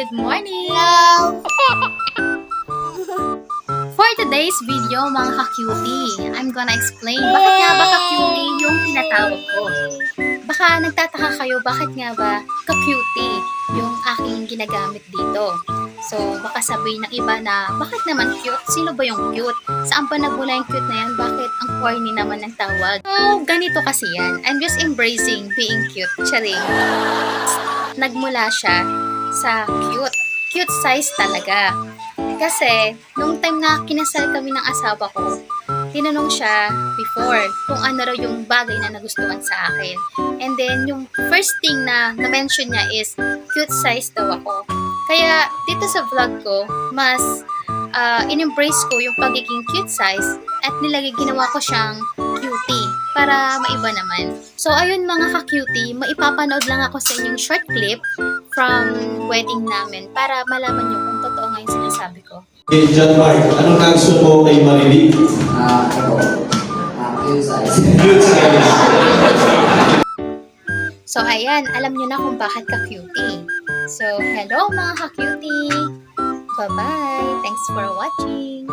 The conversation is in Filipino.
Good morning! Hello! For today's video, mga ka-cutie, I'm gonna explain bakit nga ba ka-cutie yung tinatawag ko. Baka nagtataka kayo bakit nga ba ka-cutie yung aking ginagamit dito. So, baka sabihin ng iba na, bakit naman cute? Sino ba yung cute? Saan ba nagmula yung cute na yan? Bakit ang corny naman ng tawag? So, ganito kasi yan. I'm just embracing being cute. Charing. Nagmula siya sa cute. Cute size talaga. Kasi, nung time na kinasal kami ng asawa ko, tinanong siya before kung ano raw yung bagay na nagustuhan sa akin. And then, yung first thing na na-mention niya is, cute size daw ako. Kaya, dito sa vlog ko, mas in-embrace ko yung pagiging cute size at ginawa ko siyang cutie para maiba naman. So, ayun mga ka-cutie, maipapanood lang ako sa inyong short clip from wedding namin para malaman nyo kung totoo nga yung sinasabi ko. Okay, John Mark, anong answer mo kay Marilee? Cute size. Cute size. So, ayan, alam nyo na kung bakit ka-cutie. So, hello mga ka-cutie! Bye-bye! Thanks for watching!